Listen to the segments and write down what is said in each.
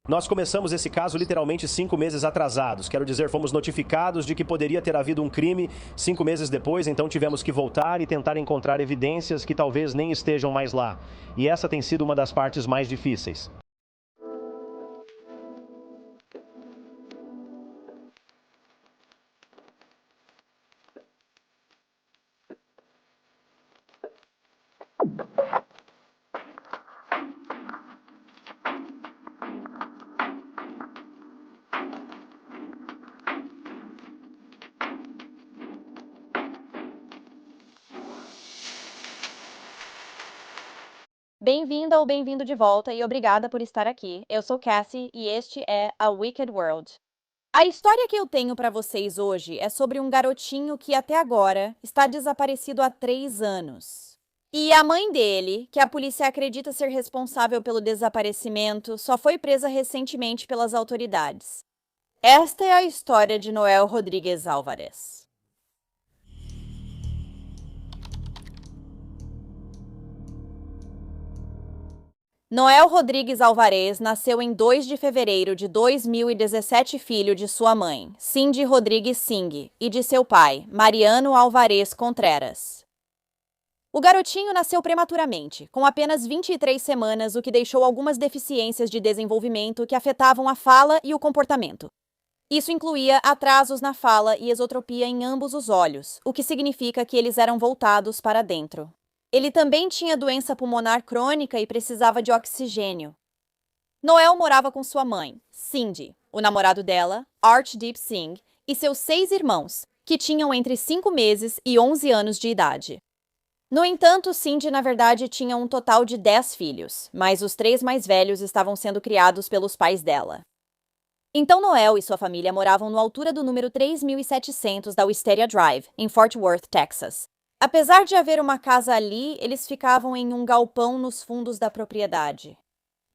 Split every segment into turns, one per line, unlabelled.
Nós começamos esse caso literalmente 5 meses atrasados. Quero dizer, fomos notificados de que poderia ter havido um crime 5 meses depois, então tivemos que voltar e tentar encontrar evidências que talvez nem estejam mais lá. E essa tem sido uma das partes mais difíceis.
Bem-vinda ou bem-vindo de volta e obrigada por estar aqui. Eu sou Cassie e este é A Wicked World. A história que eu tenho para vocês hoje é sobre um garotinho que até agora está desaparecido há 3 anos. E a mãe dele, que a polícia acredita ser responsável pelo desaparecimento, só foi presa recentemente pelas autoridades. Esta é a história de Noel Rodrigues Álvarez. Noel Rodrigues Álvarez nasceu em 2 de fevereiro de 2017, filho de sua mãe, Cindy Rodrigues Singh, e de seu pai, Mariano Álvarez Contreras. O garotinho nasceu prematuramente, com apenas 23 semanas, o que deixou algumas deficiências de desenvolvimento que afetavam a fala e o comportamento. Isso incluía atrasos na fala e esotropia em ambos os olhos, o que significa que eles eram voltados para dentro. Ele também tinha doença pulmonar crônica e precisava de oxigênio. Noel morava com sua mãe, Cindy, o namorado dela, Archdeep Singh, e seus 6 irmãos, que tinham entre 5 meses e 11 anos de idade. No entanto, Cindy, na verdade, tinha um total de 10 filhos, mas os 3 mais velhos estavam sendo criados pelos pais dela. Então Noel e sua família moravam na altura do número 3700 da Wisteria Drive, em Fort Worth, Texas. Apesar de haver uma casa ali, eles ficavam em um galpão nos fundos da propriedade.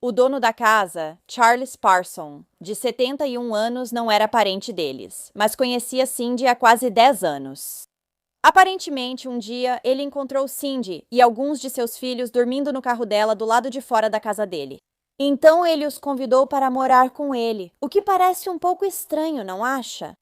O dono da casa, Charles Parson, de 71 anos, não era parente deles, mas conhecia Cindy há quase 10 anos. Aparentemente, um dia, ele encontrou Cindy e alguns de seus filhos dormindo no carro dela do lado de fora da casa dele. Então ele os convidou para morar com ele, o que parece um pouco estranho, não acha?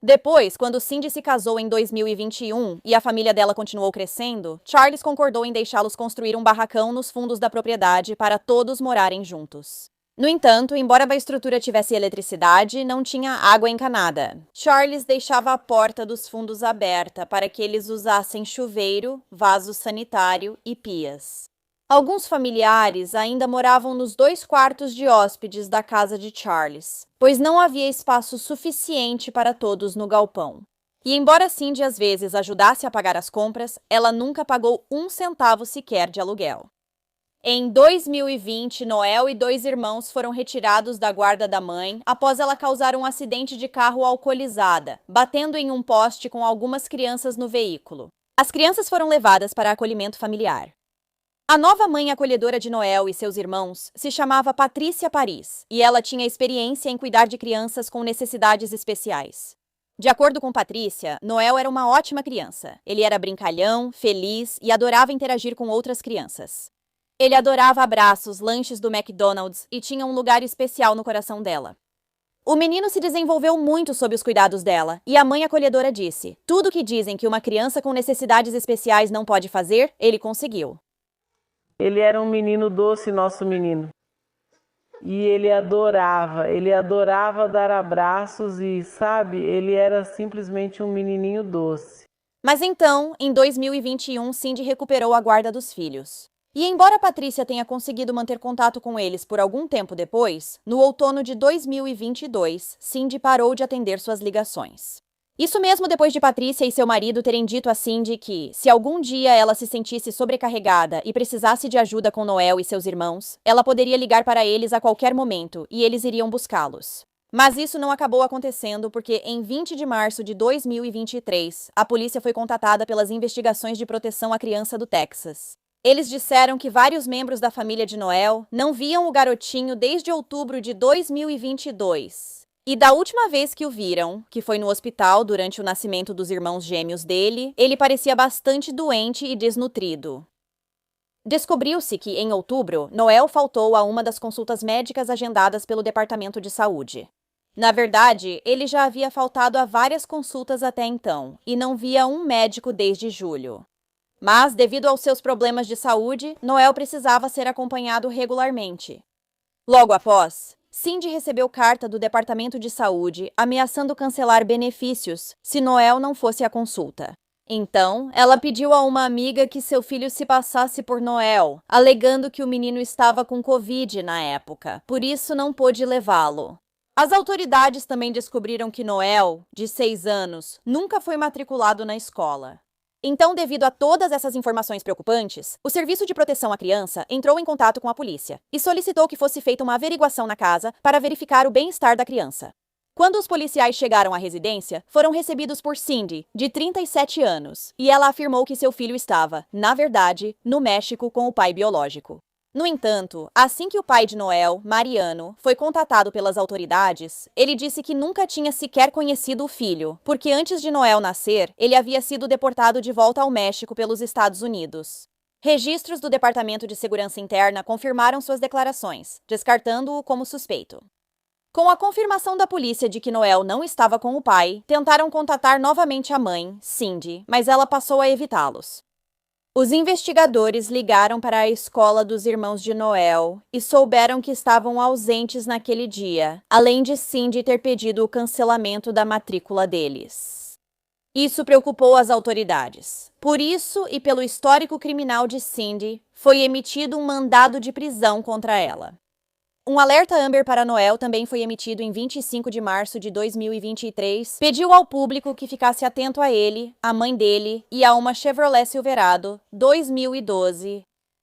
Depois, quando Cindy se casou em 2021 e a família dela continuou crescendo, Charles concordou em deixá-los construir um barracão nos fundos da propriedade para todos morarem juntos. No entanto, embora a estrutura tivesse eletricidade, não tinha água encanada. Charles deixava a porta dos fundos aberta para que eles usassem chuveiro, vaso sanitário e pias. Alguns familiares ainda moravam nos 2 quartos de hóspedes da casa de Charles, pois não havia espaço suficiente para todos no galpão. E embora Cindy às vezes ajudasse a pagar as compras, ela nunca pagou 1 centavo sequer de aluguel. Em 2020, Noel e 2 irmãos foram retirados da guarda da mãe após ela causar um acidente de carro alcoolizada, batendo em um poste com algumas crianças no veículo. As crianças foram levadas para acolhimento familiar. A nova mãe acolhedora de Noel e seus irmãos se chamava Patrícia Paris, e ela tinha experiência em cuidar de crianças com necessidades especiais. De acordo com Patrícia, Noel era uma ótima criança. Ele era brincalhão, feliz e adorava interagir com outras crianças. Ele adorava abraços, lanches do McDonald's e tinha um lugar especial no coração dela. O menino se desenvolveu muito sob os cuidados dela, e a mãe acolhedora disse: tudo que dizem que uma criança com necessidades especiais não pode fazer, ele conseguiu.
Ele era um menino doce, nosso menino. E ele adorava dar abraços e, sabe, ele era simplesmente um menininho doce.
Mas então, em 2021, Cindy recuperou a guarda dos filhos. E embora Patrícia tenha conseguido manter contato com eles por algum tempo depois, no outono de 2022, Cindy parou de atender suas ligações. Isso mesmo depois de Patrícia e seu marido terem dito a Cindy que, se algum dia ela se sentisse sobrecarregada e precisasse de ajuda com Noel e seus irmãos, ela poderia ligar para eles a qualquer momento e eles iriam buscá-los. Mas isso não acabou acontecendo porque, em 20 de março de 2023, a polícia foi contatada pelas investigações de proteção à criança do Texas. Eles disseram que vários membros da família de Noel não viam o garotinho desde outubro de 2022. E da última vez que o viram, que foi no hospital durante o nascimento dos irmãos gêmeos dele, ele parecia bastante doente e desnutrido. Descobriu-se que, em outubro, Noel faltou a uma das consultas médicas agendadas pelo Departamento de Saúde. Na verdade, ele já havia faltado a várias consultas até então, e não via um médico desde julho. Mas, devido aos seus problemas de saúde, Noel precisava ser acompanhado regularmente. Logo após, Cindy recebeu carta do Departamento de Saúde ameaçando cancelar benefícios se Noel não fosse à consulta. Então, ela pediu a uma amiga que seu filho se passasse por Noel, alegando que o menino estava com Covid na época, por isso não pôde levá-lo. As autoridades também descobriram que Noel, de 6 anos, nunca foi matriculado na escola. Então, devido a todas essas informações preocupantes, o Serviço de Proteção à Criança entrou em contato com a polícia e solicitou que fosse feita uma averiguação na casa para verificar o bem-estar da criança. Quando os policiais chegaram à residência, foram recebidos por Cindy, de 37 anos, e ela afirmou que seu filho estava, na verdade, no México com o pai biológico. No entanto, assim que o pai de Noel, Mariano, foi contatado pelas autoridades, ele disse que nunca tinha sequer conhecido o filho, porque antes de Noel nascer, ele havia sido deportado de volta ao México pelos Estados Unidos. Registros do Departamento de Segurança Interna confirmaram suas declarações, descartando-o como suspeito. Com a confirmação da polícia de que Noel não estava com o pai, tentaram contatar novamente a mãe, Cindy, mas ela passou a evitá-los. Os investigadores ligaram para a escola dos irmãos de Noel e souberam que estavam ausentes naquele dia, além de Cindy ter pedido o cancelamento da matrícula deles. Isso preocupou as autoridades. Por isso, e pelo histórico criminal de Cindy, foi emitido um mandado de prisão contra ela. Um alerta Amber para Noel também foi emitido em 25 de março de 2023, pediu ao público que ficasse atento a ele, à mãe dele e a uma Chevrolet Silverado 2012.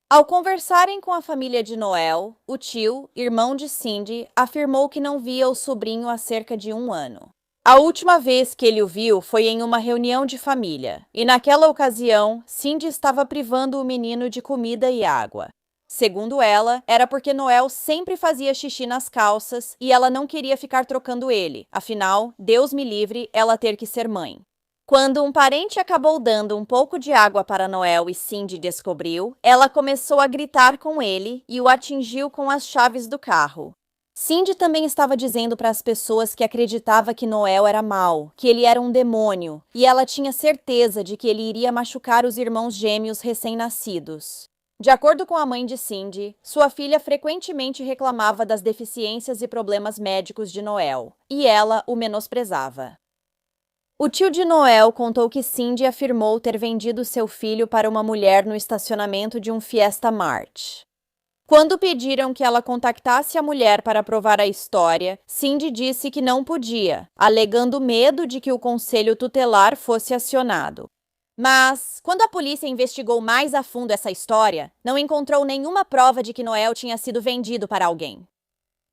Ao conversarem com a família de Noel, o tio, irmão de Cindy, afirmou que não via o sobrinho há cerca de 1 ano. A última vez que ele o viu foi em uma reunião de família, e naquela ocasião, Cindy estava privando o menino de comida e água. Segundo ela, era porque Noel sempre fazia xixi nas calças e ela não queria ficar trocando ele, afinal, Deus me livre ela ter que ser mãe. Quando um parente acabou dando um pouco de água para Noel e Cindy descobriu, ela começou a gritar com ele e o atingiu com as chaves do carro. Cindy também estava dizendo para as pessoas que acreditava que Noel era mau, que ele era um demônio, e ela tinha certeza de que ele iria machucar os irmãos gêmeos recém-nascidos. De acordo com a mãe de Cindy, sua filha frequentemente reclamava das deficiências e problemas médicos de Noel, e ela o menosprezava. O tio de Noel contou que Cindy afirmou ter vendido seu filho para uma mulher no estacionamento de um Fiesta Mart. Quando pediram que ela contactasse a mulher para provar a história, Cindy disse que não podia, alegando medo de que o conselho tutelar fosse acionado. Mas, quando a polícia investigou mais a fundo essa história, não encontrou nenhuma prova de que Noel tinha sido vendido para alguém.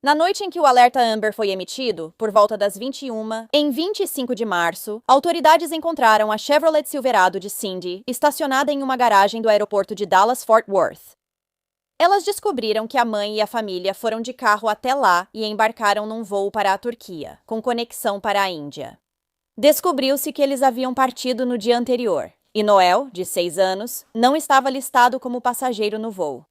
Na noite em que o alerta Amber foi emitido, por volta das 21h, em 25 de março, autoridades encontraram a Chevrolet Silverado de Cindy estacionada em uma garagem do aeroporto de Dallas-Fort Worth. Elas descobriram que a mãe e a família foram de carro até lá e embarcaram num voo para a Turquia, com conexão para a Índia. Descobriu-se que eles haviam partido no dia anterior, e Noel, de 6 anos, não estava listado como passageiro no voo.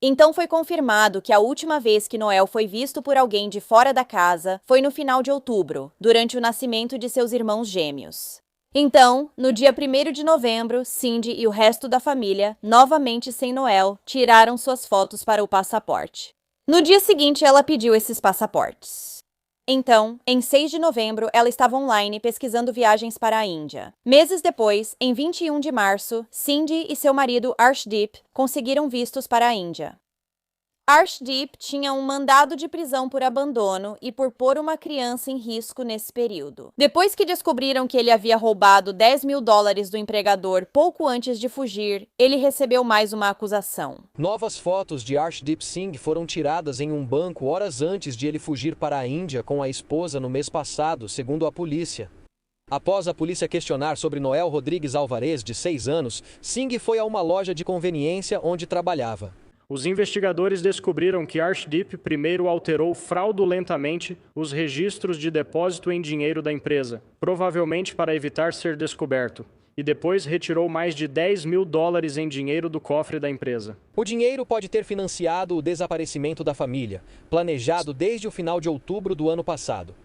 Então foi confirmado que a última vez que Noel foi visto por alguém de fora da casa foi no final de outubro, durante o nascimento de seus irmãos gêmeos. Então, no dia 1º de novembro, Cindy e o resto da família, novamente sem Noel, tiraram suas fotos para o passaporte. No dia seguinte, ela pediu esses passaportes. Então, em 6 de novembro, ela estava online pesquisando viagens para a Índia. Meses depois, em 21 de março, Cindy e seu marido Arshdeep conseguiram vistos para a Índia. Arshdeep tinha um mandado de prisão por abandono e por pôr uma criança em risco nesse período. Depois que descobriram que ele havia roubado $10.000 do empregador pouco antes de fugir, ele recebeu mais uma acusação.
Novas fotos de Arshdeep Singh foram tiradas em um banco horas antes de ele fugir para a Índia com a esposa no mês passado, segundo a polícia. Após a polícia questionar sobre Noel Rodrigues Alvarez, de 6 anos, Singh foi a uma loja de conveniência onde trabalhava.
Os investigadores descobriram que Arshdeep primeiro alterou fraudulentamente os registros de depósito em dinheiro da empresa, provavelmente para evitar ser descoberto. e depois retirou mais de $10 mil em dinheiro do cofre da empresa.
O dinheiro pode ter financiado o desaparecimento da família, planejado desde o final de outubro do ano passado.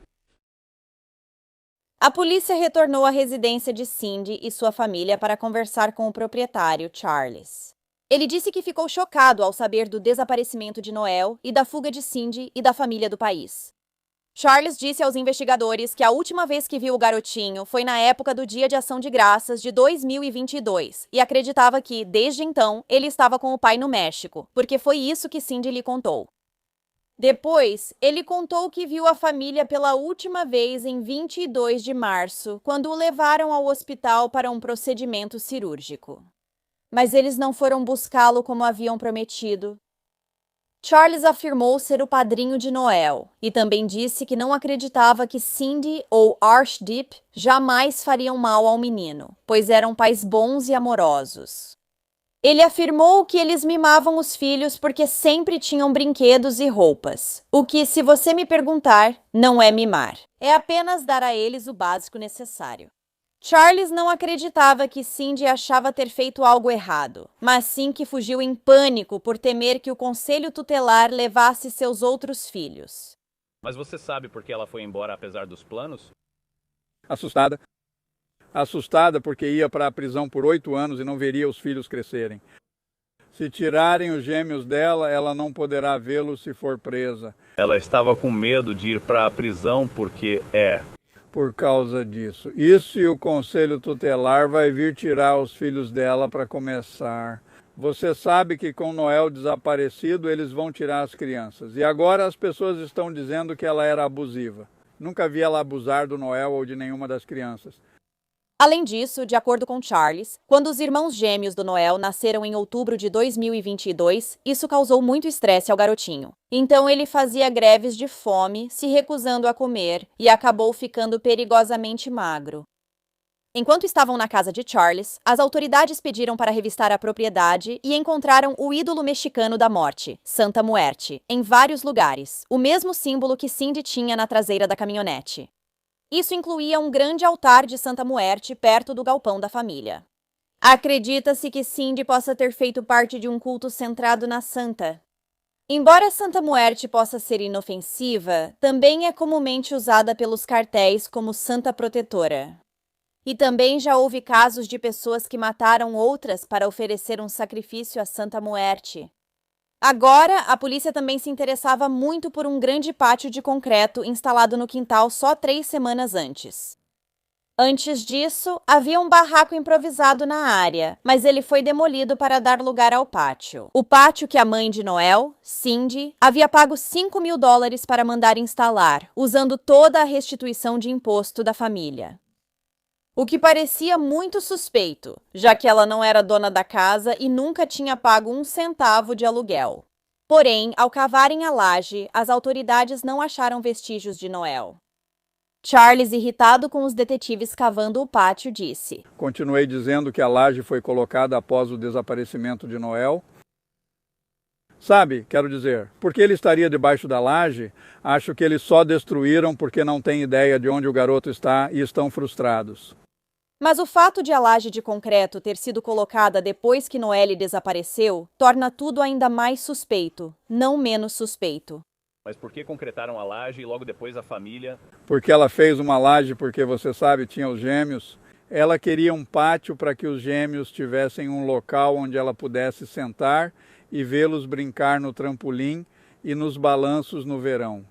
A polícia retornou à residência de Cindy e sua família para conversar com o proprietário, Charles. Ele disse que ficou chocado ao saber do desaparecimento de Noel e da fuga de Cindy e da família do país. Charles disse aos investigadores que a última vez que viu o garotinho foi na época do Dia de Ação de Graças de 2022 e acreditava que, desde então, ele estava com o pai no México, porque foi isso que Cindy lhe contou. Depois, ele contou que viu a família pela última vez em 22 de março, quando o levaram ao hospital para um procedimento cirúrgico. Mas eles não foram buscá-lo como haviam prometido. Charles afirmou ser o padrinho de Noel e também disse que não acreditava que Cindy ou Archdeep jamais fariam mal ao menino, pois eram pais bons e amorosos. Ele afirmou que eles mimavam os filhos porque sempre tinham brinquedos e roupas, o que, se você me perguntar, não é mimar. É apenas dar a eles o básico necessário. Charles não acreditava que Cindy achava ter feito algo errado, mas sim que fugiu em pânico por temer que o conselho tutelar levasse seus outros filhos.
Mas você sabe por que ela foi embora apesar dos planos?
Assustada. Assustada porque ia para a prisão por 8 anos e não veria os filhos crescerem. Se tirarem os gêmeos dela, ela não poderá vê-los se for presa.
Ela estava com medo de ir para a prisão porque
Por causa disso. Isso, e o conselho tutelar vai vir tirar os filhos dela para começar. Você sabe que com Noel desaparecido, eles vão tirar as crianças. E agora as pessoas estão dizendo que ela era abusiva. Nunca vi ela abusar do Noel ou de nenhuma das crianças.
Além disso, de acordo com Charles, quando os irmãos gêmeos do Noel nasceram em outubro de 2022, isso causou muito estresse ao garotinho. Então ele fazia greves de fome, se recusando a comer, e acabou ficando perigosamente magro. Enquanto estavam na casa de Charles, as autoridades pediram para revistar a propriedade e encontraram o ídolo mexicano da morte, Santa Muerte, em vários lugares, o mesmo símbolo que Cindy tinha na traseira da caminhonete. Isso incluía um grande altar de Santa Muerte perto do galpão da família. Acredita-se que Cindy possa ter feito parte de um culto centrado na santa. Embora Santa Muerte possa ser inofensiva, também é comumente usada pelos cartéis como santa protetora. E também já houve casos de pessoas que mataram outras para oferecer um sacrifício a Santa Muerte. Agora, a polícia também se interessava muito por um grande pátio de concreto instalado no quintal só 3 semanas antes. Antes disso, havia um barraco improvisado na área, mas ele foi demolido para dar lugar ao pátio. O pátio que a mãe de Noel, Cindy, havia pago $5 mil para mandar instalar, usando toda a restituição de imposto da família. O que parecia muito suspeito, já que ela não era dona da casa e nunca tinha pago 1 centavo de aluguel. Porém, ao cavarem a laje, as autoridades não acharam vestígios de Noel. Charles, irritado com os detetives cavando o pátio, disse:
Continuei dizendo que a laje foi colocada após o desaparecimento de Noel. Sabe, quero dizer, porque ele estaria debaixo da laje, acho que eles só destruíram porque não têm ideia de onde o garoto está e estão frustrados.
Mas o fato de a laje de concreto ter sido colocada depois que Noelle desapareceu torna tudo ainda mais suspeito, não menos suspeito.
Mas por que concretaram a laje e logo depois a família?
Porque ela fez uma laje porque, você sabe, tinha os gêmeos. Ela queria um pátio para que os gêmeos tivessem um local onde ela pudesse sentar e vê-los brincar no trampolim e nos balanços no verão.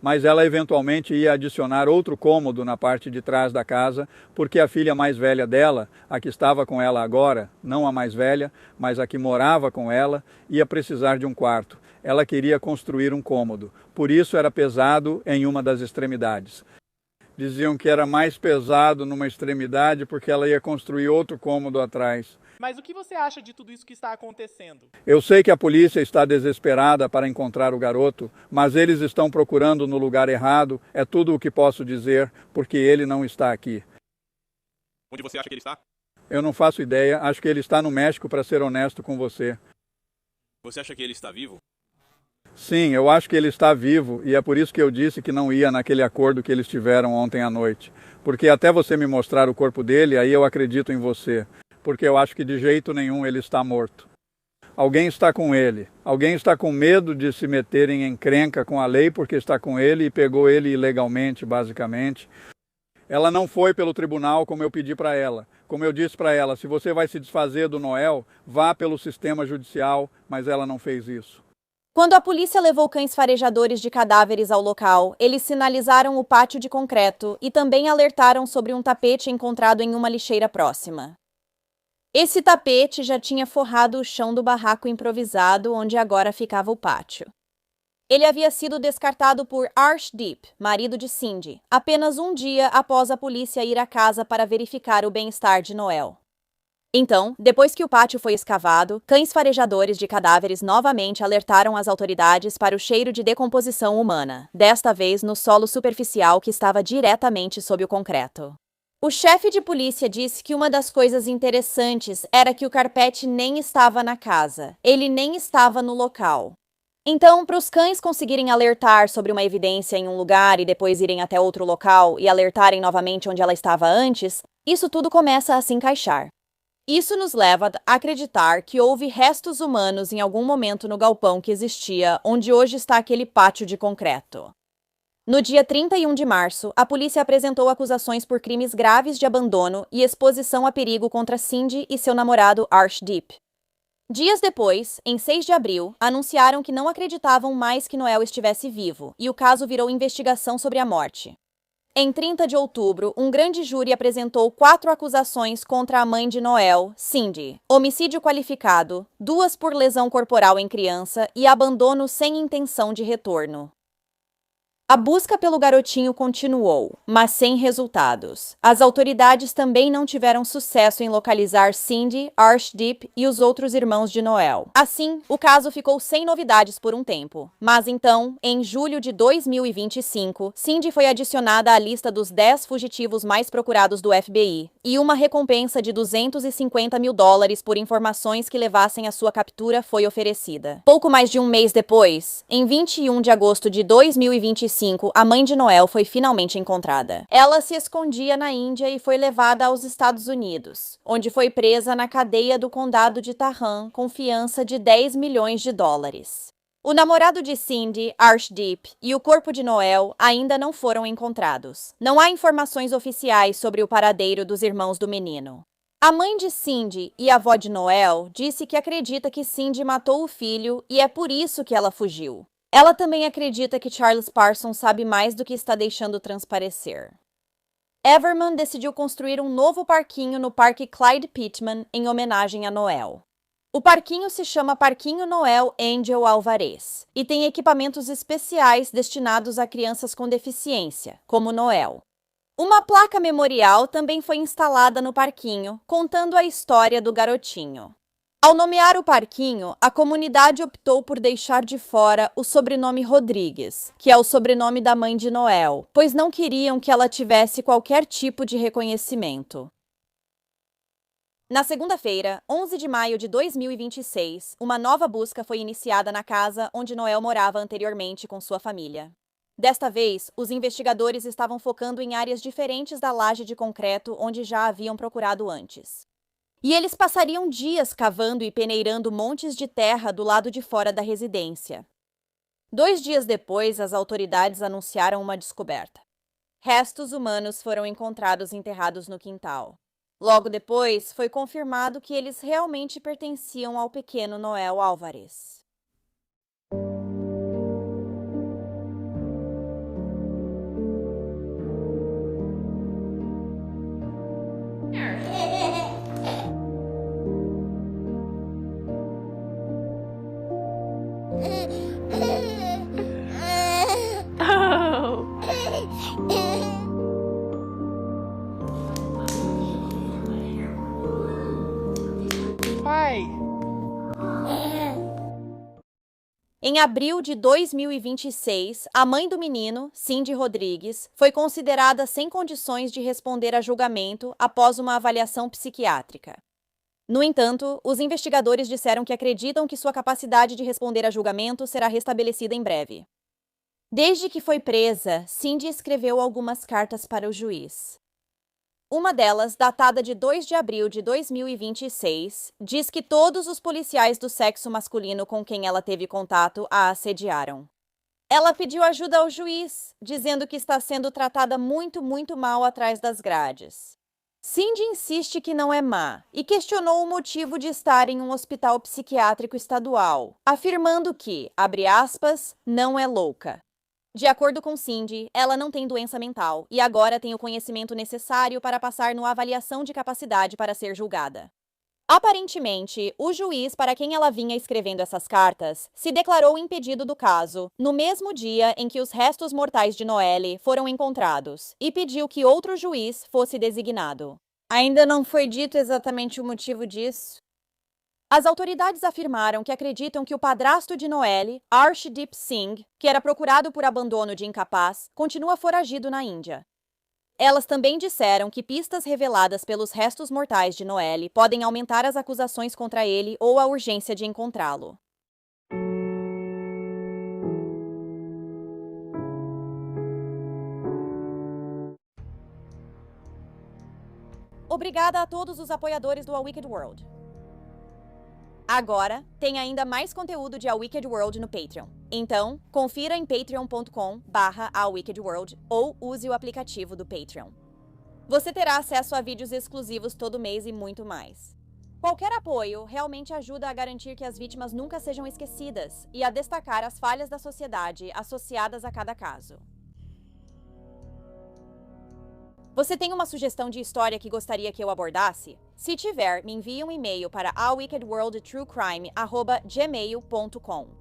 Mas ela eventualmente ia adicionar outro cômodo na parte de trás da casa, porque a filha mais velha dela, a que estava com ela agora, não a mais velha, mas a que morava com ela, ia precisar de um quarto. Ela queria construir um cômodo, por isso era pesado em uma das extremidades. Diziam que era mais pesado numa extremidade porque ela ia construir outro cômodo atrás.
Mas o que você acha de tudo isso que está acontecendo?
Eu sei que a polícia está desesperada para encontrar o garoto, mas eles estão procurando no lugar errado, é tudo o que posso dizer, porque ele não está aqui.
Onde você acha que ele está?
Eu não faço ideia, acho que ele está no México, para ser honesto com você.
Você acha que ele está vivo?
Sim, eu acho que ele está vivo e é por isso que eu disse que não ia naquele acordo que eles tiveram ontem à noite. Porque até você me mostrar o corpo dele, aí eu acredito em você. Porque eu acho que de jeito nenhum ele está morto. Alguém está com ele. Alguém está com medo de se meter em encrenca com a lei porque está com ele e pegou ele ilegalmente, basicamente. Ela não foi pelo tribunal como eu pedi para ela. Como eu disse para ela, se você vai se desfazer do Noel, vá pelo sistema judicial, mas ela não fez isso.
Quando a polícia levou cães farejadores de cadáveres ao local, eles sinalizaram o pátio de concreto e também alertaram sobre um tapete encontrado em uma lixeira próxima. Esse tapete já tinha forrado o chão do barraco improvisado onde agora ficava o pátio. Ele havia sido descartado por Arshdeep, marido de Cindy, apenas um dia após a polícia ir à casa para verificar o bem-estar de Noel. Então, depois que o pátio foi escavado, cães farejadores de cadáveres novamente alertaram as autoridades para o cheiro de decomposição humana, desta vez no solo superficial que estava diretamente sob o concreto. O chefe de polícia disse que uma das coisas interessantes era que o carpete nem estava na casa, ele nem estava no local. Então, para os cães conseguirem alertar sobre uma evidência em um lugar e depois irem até outro local e alertarem novamente onde ela estava antes, isso tudo começa a se encaixar. Isso nos leva a acreditar que houve restos humanos em algum momento no galpão que existia, onde hoje está aquele pátio de concreto. No dia 31 de março, a polícia apresentou acusações por crimes graves de abandono e exposição a perigo contra Cindy e seu namorado Arshdeep. Dias depois, em 6 de abril, anunciaram que não acreditavam mais que Noel estivesse vivo, e o caso virou investigação sobre a morte. Em 30 de outubro, um grande júri apresentou 4 acusações contra a mãe de Noel, Cindy: homicídio qualificado, 2 por lesão corporal em criança e abandono sem intenção de retorno. A busca pelo garotinho continuou, mas sem resultados. As autoridades também não tiveram sucesso em localizar Cindy, Arshdeep e os outros irmãos de Noel. Assim, o caso ficou sem novidades por um tempo. Mas então, em julho de 2025, Cindy foi adicionada à lista dos 10 fugitivos mais procurados do FBI, e uma recompensa de $250 mil por informações que levassem à sua captura foi oferecida. Pouco mais de um mês depois, em 21 de agosto de 2025, a mãe de Noel foi finalmente encontrada. Ela se escondia na Índia e foi levada aos Estados Unidos, onde foi presa na cadeia do condado de Tarrant com fiança de $10 milhões. O namorado de Cindy, Arshdeep, e o corpo de Noel ainda não foram encontrados. Não há informações oficiais sobre o paradeiro dos irmãos do menino. A mãe de Cindy e a avó de Noel disse que acredita que Cindy matou o filho e é por isso que ela fugiu. Ela também acredita que Charles Parsons sabe mais do que está deixando transparecer. Everman decidiu construir um novo parquinho no Parque Clyde Pittman em homenagem a Noel. O parquinho se chama Parquinho Noel Angel Alvarez e tem equipamentos especiais destinados a crianças com deficiência, como Noel. Uma placa memorial também foi instalada no parquinho, contando a história do garotinho. Ao nomear o parquinho, a comunidade optou por deixar de fora o sobrenome Rodrigues, que é o sobrenome da mãe de Noel, pois não queriam que ela tivesse qualquer tipo de reconhecimento. Na segunda-feira, 11 de maio de 2026, uma nova busca foi iniciada na casa onde Noel morava anteriormente com sua família. Desta vez, os investigadores estavam focando em áreas diferentes da laje de concreto onde já haviam procurado antes. E eles passariam dias cavando e peneirando montes de terra do lado de fora da residência. 2 dias depois, as autoridades anunciaram uma descoberta. Restos humanos foram encontrados enterrados no quintal. Logo depois, foi confirmado que eles realmente pertenciam ao pequeno Noel Álvares.
Pai!
Em abril de 2026, a mãe do menino, Cindy Rodrigues, foi considerada sem condições de responder a julgamento após uma avaliação psiquiátrica. No entanto, os investigadores disseram que acreditam que sua capacidade de responder a julgamento será restabelecida em breve. Desde que foi presa, Cindy escreveu algumas cartas para o juiz. Uma delas, datada de 2 de abril de 2026, diz que todos os policiais do sexo masculino com quem ela teve contato a assediaram. Ela pediu ajuda ao juiz, dizendo que está sendo tratada muito mal atrás das grades. Cindy insiste que não é má e questionou o motivo de estar em um hospital psiquiátrico estadual, afirmando que, abre aspas, não é louca. De acordo com Cindy, ela não tem doença mental e agora tem o conhecimento necessário para passar numa avaliação de capacidade para ser julgada. Aparentemente, o juiz para quem ela vinha escrevendo essas cartas se declarou impedido do caso no mesmo dia em que os restos mortais de Noelle foram encontrados e pediu que outro juiz fosse designado. Ainda não foi dito exatamente o motivo disso. As autoridades afirmaram que acreditam que o padrasto de Noelle, Arshdeep Singh, que era procurado por abandono de incapaz, continua foragido na Índia. Elas também disseram que pistas reveladas pelos restos mortais de Noelle podem aumentar as acusações contra ele ou a urgência de encontrá-lo. Obrigada a todos os apoiadores do A Wicked World. Agora, tem ainda mais conteúdo de A Wicked World no Patreon. Então, confira em patreon.com/awickedworld ou use o aplicativo do Patreon. Você terá acesso a vídeos exclusivos todo mês e muito mais. Qualquer apoio realmente ajuda a garantir que as vítimas nunca sejam esquecidas e a destacar as falhas da sociedade associadas a cada caso. Você tem uma sugestão de história que gostaria que eu abordasse? Se tiver, me envie um e-mail para awickedworldtruecrime@gmail.com.